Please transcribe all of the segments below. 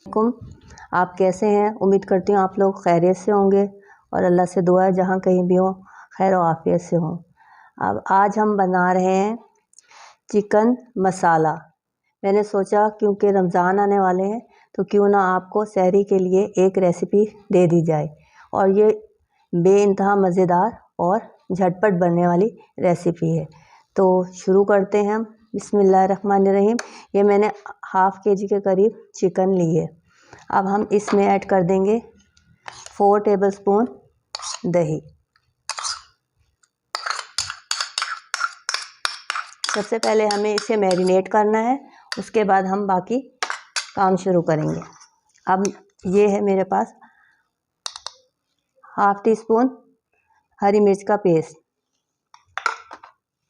कुम आप कैसे हैं? उम्मीद करती हूँ आप लोग खैरियत से होंगे और अल्लाह से दुआ है जहाँ कहीं भी हो खैर और आफियत से हों। अब आज हम बना रहे हैं चिकन मसाला। मैंने सोचा क्योंकि रमज़ान आने वाले हैं तो क्यों ना आपको सहरी के लिए एक रेसिपी दे दी जाए, और ये बेइंतहा मज़ेदार और झटपट बनने वाली रेसिपी है। तो शुरू करते हैं हम। बिस्मिल्लाहिर्रहमानिर्रहीम। ये मैंने हाफ़ केजी के करीब चिकन ली है। अब हम इसमें ऐड कर देंगे 4 टेबलस्पून दही। सबसे पहले हमें इसे मैरिनेट करना है, उसके बाद हम बाकी काम शुरू करेंगे। अब ये है मेरे पास हाफ़ टी स्पून हरी मिर्च का पेस्ट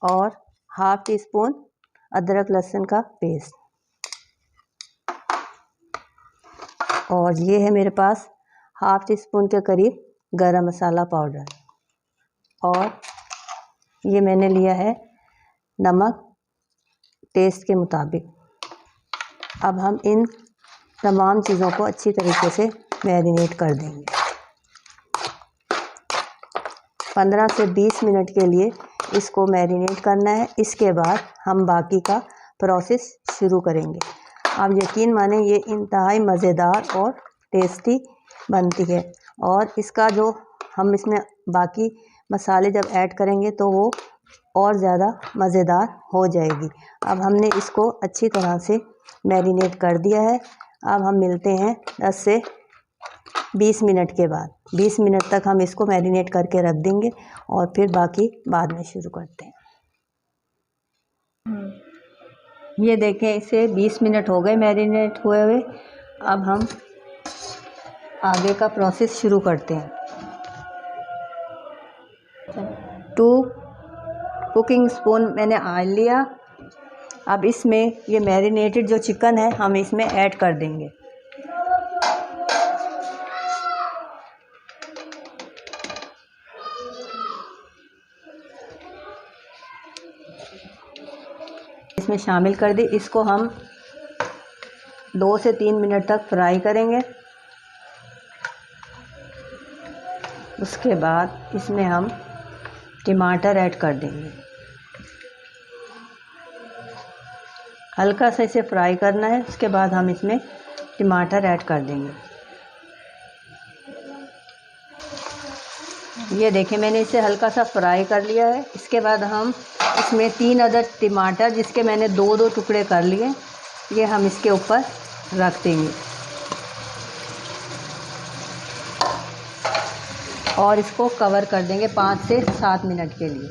और हाफ़ टी स्पून अदरक लहसुन का पेस्ट, और ये है मेरे पास हाफ़ टी स्पून के करीब गरम मसाला पाउडर, और ये मैंने लिया है नमक टेस्ट के मुताबिक। अब हम इन तमाम चीज़ों को अच्छी तरीके से मैरिनेट कर देंगे। 15 से 20 मिनट के लिए इसको मैरिनेट करना है। इसके बाद हम बाकी का प्रोसेस शुरू करेंगे। आप यकीन माने ये इंतहाई मज़ेदार और टेस्टी बनती है, और इसका जो हम इसमें बाकी मसाले जब ऐड करेंगे तो वो और ज़्यादा मज़ेदार हो जाएगी। अब हमने इसको अच्छी तरह से मैरिनेट कर दिया है। अब हम मिलते हैं 10 से 20 मिनट के बाद। 20 मिनट तक हम इसको मैरिनेट करके रख देंगे और फिर बाकी बाद में शुरू करते हैं। ये देखें, इसे 20 मिनट हो गए मैरिनेट हुए हुए। अब हम आगे का प्रोसेस शुरू करते हैं। 2 कुकिंग स्पून मैंने ऑयल लिया। अब इसमें ये मैरिनेटेड जो चिकन है हम इसमें ऐड कर देंगे। इसमें शामिल कर दी। इसको हम 2 से 3 मिनट तक फ्राई करेंगे। उसके बाद इसमें हम टमाटर ऐड कर देंगे। हल्का सा इसे फ्राई करना है, उसके बाद हम इसमें टमाटर ऐड कर देंगे। ये देखें, मैंने इसे हल्का सा फ्राई कर लिया है। इसके बाद हम इसमें 3 अदद टमाटर, जिसके मैंने 2-2 टुकड़े कर लिए, ये हम इसके ऊपर रख देंगे और इसको कवर कर देंगे 5 से 7 मिनट के लिए।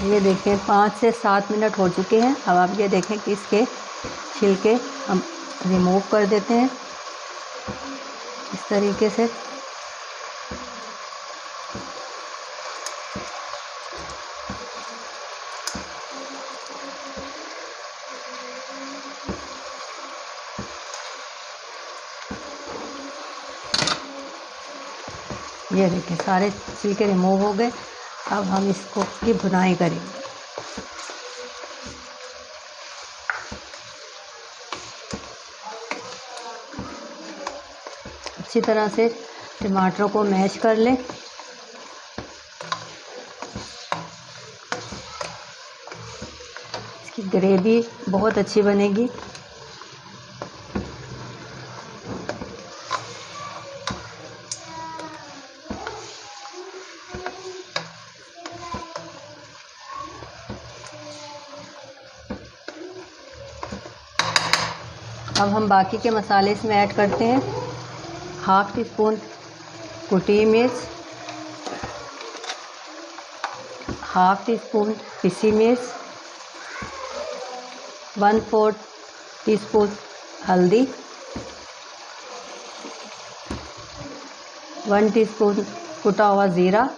ये देखें 5 से 7 मिनट हो चुके हैं। अब आप ये देखें कि इसके छिलके हम रिमूव कर देते हैं इस तरीके से। ये देखिए सारे छिलके रिमूव हो गए। अब हम इसको की भुनाई करेंगे। अच्छी तरह से टमाटरों को मैश कर लें। इसकी ग्रेवी बहुत अच्छी बनेगी। अब हम बाकी के मसाले इसमें ऐड करते हैं। हाफ़ टी स्पून कुटी मिर्च, हाफ़ टी स्पून पिसी मिर्च, 1/4 टीस्पून हल्दी, 1 टीस्पून कुटा हुआ ज़ीरा,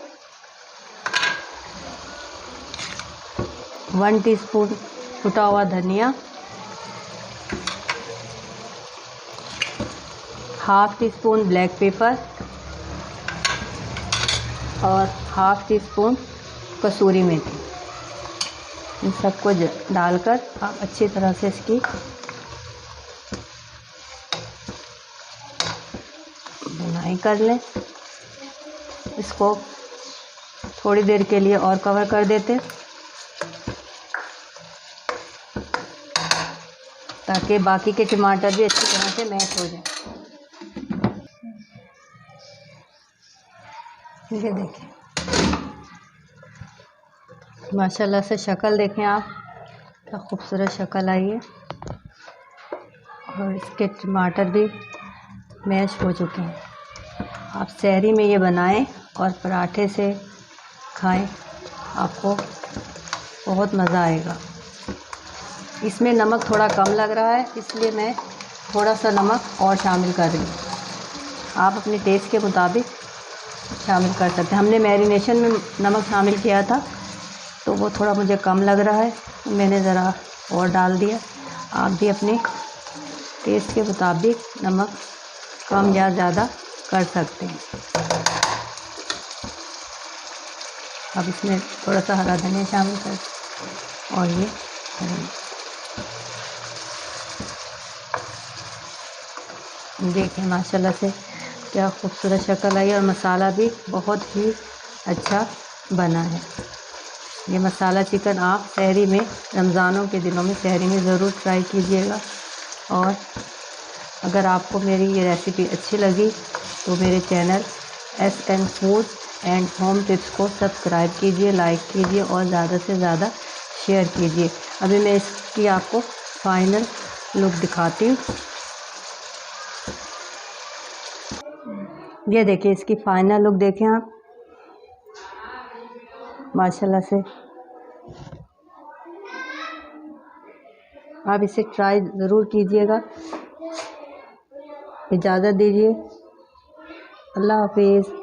1 टीस्पून कुटा हुआ धनिया, half tea spoon black pepper और हाफ़ टी स्पून कसूरी मेथी। इन सबको डालकर आप अच्छी तरह से इसकी बुनाई कर लें। इसको थोड़ी देर के लिए और कवर कर देते ताकि बाकी के टमाटर भी अच्छी तरह से मैश हो जाए। ये देखें, माशाल्लाह से शक्ल देखें आप, क्या खूबसूरत शक्ल आई है और इसके टमाटर भी मैश हो चुके हैं। आप सहरी में ये बनाएं और पराठे से खाएं, आपको बहुत मज़ा आएगा। इसमें नमक थोड़ा कम लग रहा है, इसलिए मैं थोड़ा सा नमक और शामिल कर रही हूँ। आप अपने टेस्ट के मुताबिक शामिल कर सकते हैं। हमने मैरिनेशन में नमक शामिल किया था तो वो थोड़ा मुझे कम लग रहा है, तो मैंने ज़रा और डाल दिया। आप भी अपने टेस्ट के मुताबिक नमक कम या ज़्यादा कर सकते हैं। अब इसमें थोड़ा सा हरा धनिया शामिल कर और ये देखें माशाल्लाह से क्या खूबसूरत शक्ल आई और मसाला भी बहुत ही अच्छा बना है। ये मसाला चिकन आप सहरी में, रमज़ानों के दिनों में सहरी में ज़रूर ट्राई कीजिएगा। और अगर आपको मेरी ये रेसिपी अच्छी लगी तो मेरे channel SN food and home tips को सब्सक्राइब कीजिए, लाइक कीजिए और ज़्यादा से ज़्यादा शेयर कीजिए। अभी मैं इसकी आपको फाइनल लुक दिखाती हूँ। ये देखिए, इसकी फाइनल लुक देखें आप, माशाल्लाह से। आप इसे ट्राई ज़रूर कीजिएगा। इजाज़त दीजिए, अल्लाह हाफिज़।